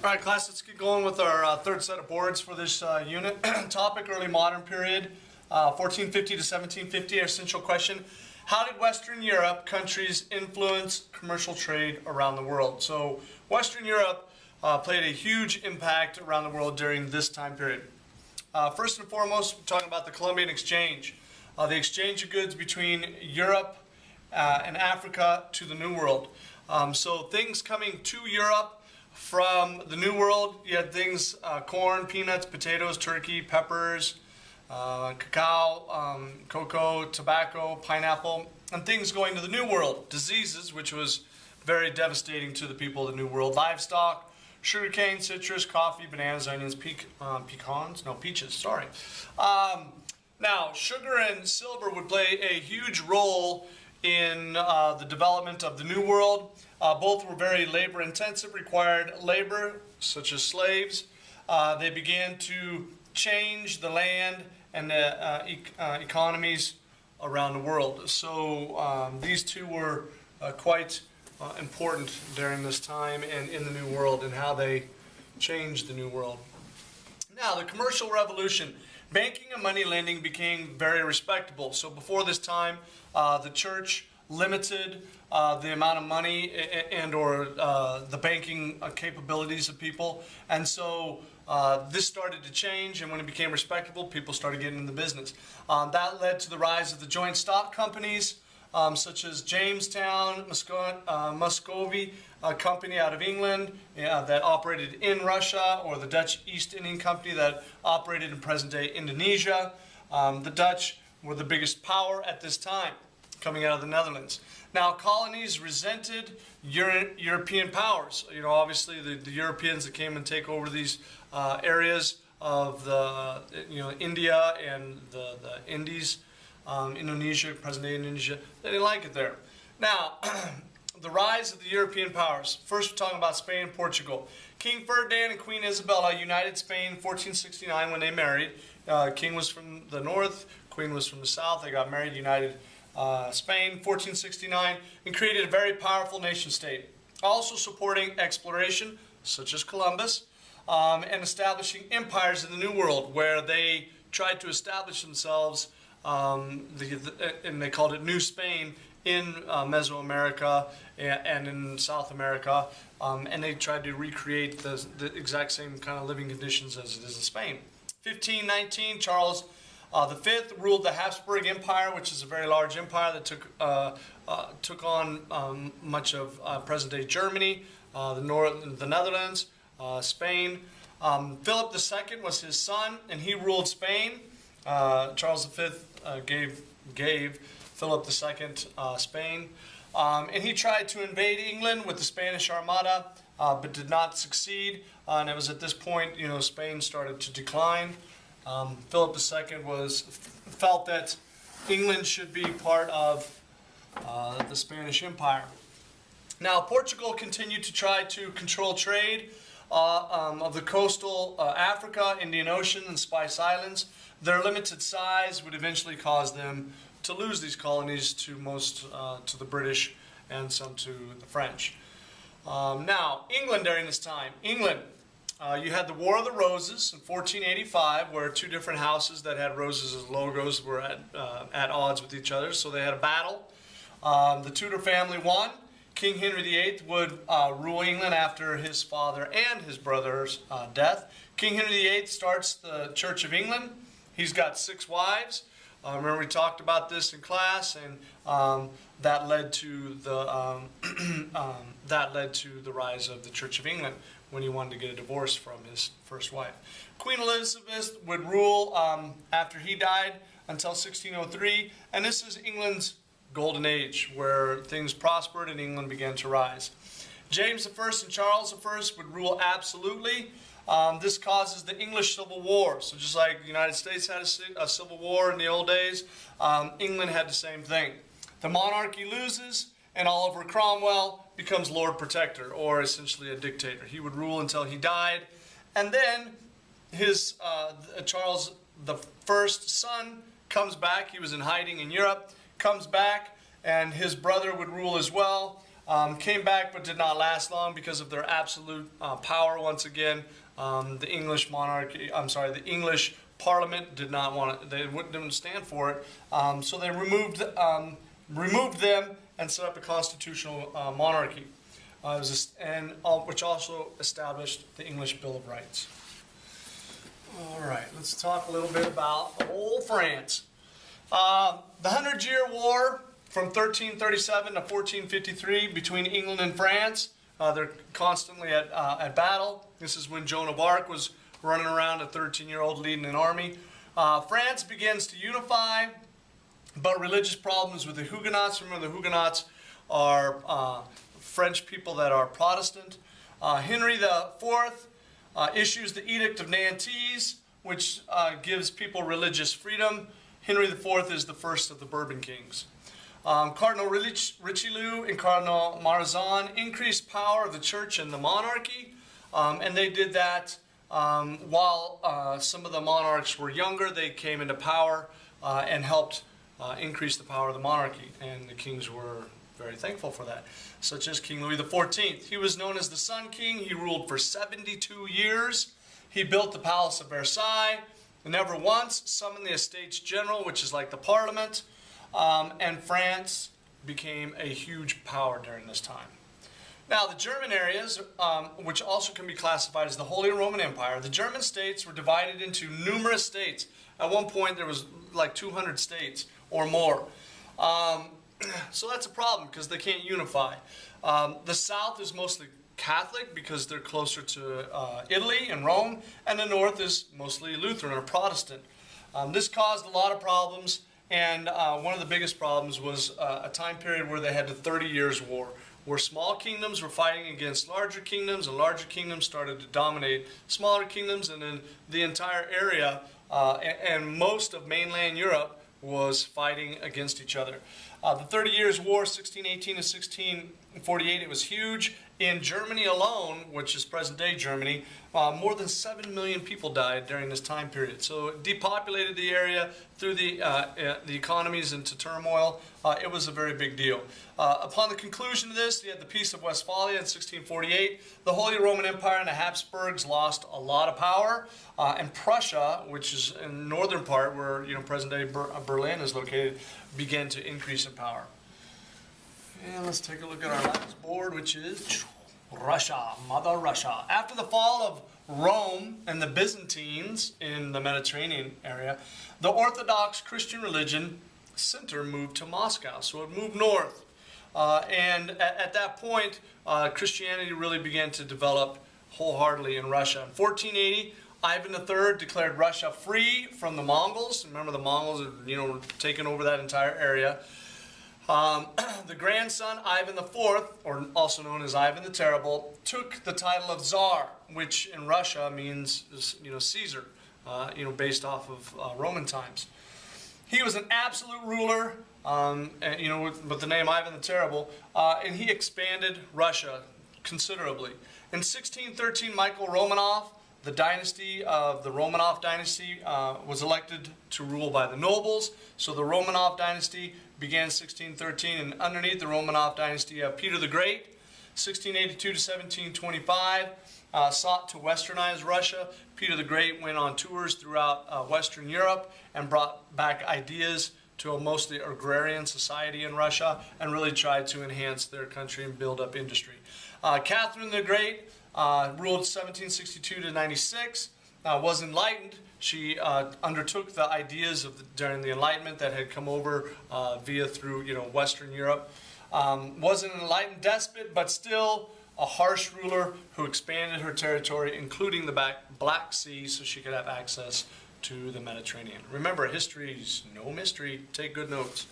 All right, class, let's get going with our third set of boards for this unit. Topic, early modern period, 1450 to 1750. Our essential question, how did Western Europe countries influence commercial trade around the world? So Western Europe played a huge impact around the world during this time period. First and foremost, we're talking about the Columbian Exchange, the exchange of goods between Europe and Africa to the New World. So things coming to Europe from the New World, you had things, corn, peanuts, potatoes, turkey, peppers, cacao, cocoa, tobacco, pineapple, and things going to the New World. Diseases, which was very devastating to the people of the New World. Livestock, sugarcane, citrus, coffee, bananas, onions, peaches, sorry. Now, sugar and silver would play a huge role in the development of the New World. Both were very labor intensive, required labor, such as slaves. They began to change the land and the economies around the world. So these two were quite important during this time and in the New World and how they changed the New World. Now, the commercial revolution. Banking and money lending became very respectable. So before this time, the church limited the amount of money and or the banking capabilities of people. And so this started to change, and when it became respectable, people started getting into the business. That led to the rise of the joint stock companies, such as Jamestown, Muscovy, a company out of England that operated in Russia, or the Dutch East Indian Company that operated in present-day Indonesia. The Dutch were the biggest power at this time, coming out of the Netherlands. Now, colonies resented European powers. You know, obviously the Europeans that came and take over these areas of the, India and the Indies, Indonesia, present-day Indonesia, they didn't like it there. Now, the rise of the European powers. First, we're talking about Spain and Portugal. King Ferdinand and Queen Isabella united Spain in 1469 when they married. King was from the north, Queen was from the south. They got married, united Spain, 1469, and created a very powerful nation state. Also supporting exploration, such as Columbus, and establishing empires in the New World, where they tried to establish themselves, and they called it New Spain, in Mesoamerica and in South America, and they tried to recreate the exact same kind of living conditions as it is in Spain. 1519, Charles V ruled the Habsburg Empire, which is a very large empire that took on much of present-day Germany, the Netherlands, Spain. Philip II was his son, and he ruled Spain. Charles V gave Philip II Spain, and he tried to invade England with the Spanish Armada, but did not succeed. And it was at this point, Spain started to decline. Philip II felt that England should be part of the Spanish Empire. Now, Portugal continued to try to control trade of the coastal Africa, Indian Ocean, and Spice Islands. Their limited size would eventually cause them to lose these colonies to the British and some to the French. Now, England during this time. England, you had the War of the Roses in 1485, where two different houses that had roses as logos were at odds with each other, so they had a battle. The Tudor family won. King Henry VIII would rule England after his father and his brother's death. King Henry VIII starts the Church of England. He's got 6 wives. Remember, we talked about this in class, and that led to the rise of the Church of England when he wanted to get a divorce from his first wife. Queen Elizabeth would rule after he died until 1603, and this is England's golden age, where things prospered and England began to rise. James I and Charles I would rule absolutely. This causes the English Civil War. So just like the United States had a civil war in the old days, England had the same thing. The monarchy loses, and Oliver Cromwell becomes Lord Protector, or essentially a dictator. He would rule until he died, and then his Charles I's son comes back. He was in hiding in Europe, comes back, and his brother would rule as well. Came back but did not last long because of their absolute power once again. The English monarchy, the English Parliament did not want it, they didn't stand for it. So they removed them and set up a constitutional monarchy, which also established the English Bill of Rights. All right, let's talk a little bit about old France. The 100-Year War from 1337 to 1453 between England and France. They're constantly at battle. This is when Joan of Arc was running around, a 13-year-old leading an army. France begins to unify, but religious problems with the Huguenots. Remember, the Huguenots are French people that are Protestant. Henry IV issues the Edict of Nantes, which gives people religious freedom. Henry IV is the first of the Bourbon kings. Cardinal Richelieu and Cardinal Mazarin increased power of the church and the monarchy, and they did that while some of the monarchs were younger. They came into power and helped increase the power of the monarchy, and the kings were very thankful for that, such as King Louis XIV. He was known as the Sun King. He ruled for 72 years. He built the Palace of Versailles, and never once summoned the Estates General, which is like the Parliament, and France became a huge power during this time. Now, the German areas, which also can be classified as the Holy Roman Empire, the German states were divided into numerous states. At one point, there was like 200 states or more. So that's a problem because they can't unify. The south is mostly Catholic because they're closer to Italy and Rome, and the north is mostly Lutheran or Protestant. This caused a lot of problems, and one of the biggest problems was a time period where they had the 30 Years' War, where small kingdoms were fighting against larger kingdoms, and larger kingdoms started to dominate smaller kingdoms, and then the entire area and most of mainland Europe was fighting against each other. The 30 Years' War, 1618 to 1648, it was huge. In Germany alone, which is present-day Germany, more than 7 million people died during this time period. So it depopulated the area, threw the economies into turmoil. It was a very big deal. Upon the conclusion of this, you had the Peace of Westphalia in 1648. The Holy Roman Empire and the Habsburgs lost a lot of power. And Prussia, which is in the northern part where present-day Berlin is located, began to increase in power. And let's take a look at our last board, which is Russia, Mother Russia. After the fall of Rome and the Byzantines in the Mediterranean area, the Orthodox Christian religion center moved to Moscow, so it moved north. And at that point, Christianity really began to develop wholeheartedly in Russia. In 1480, Ivan III declared Russia free from the Mongols. Remember, the Mongols had taken over that entire area. The grandson, Ivan IV, or also known as Ivan the Terrible, took the title of Tsar, which in Russia means, Caesar, based off of Roman times. He was an absolute ruler, with the name Ivan the Terrible, and he expanded Russia considerably. In 1613, Michael Romanov, the dynasty of the Romanov dynasty, was elected to rule by the nobles. So the Romanov dynasty began in 1613, and underneath the Romanov dynasty, Peter the Great, 1682 to 1725, sought to westernize Russia. Peter the Great went on tours throughout Western Europe and brought back ideas to a mostly agrarian society in Russia and really tried to enhance their country and build up industry. Catherine the Great ruled 1762 to 96, was enlightened. She undertook the ideas during the Enlightenment that had come over through Western Europe. Was an enlightened despot, but still a harsh ruler who expanded her territory, including the Black Sea, so she could have access to the Mediterranean. Remember, history is no mystery. Take good notes.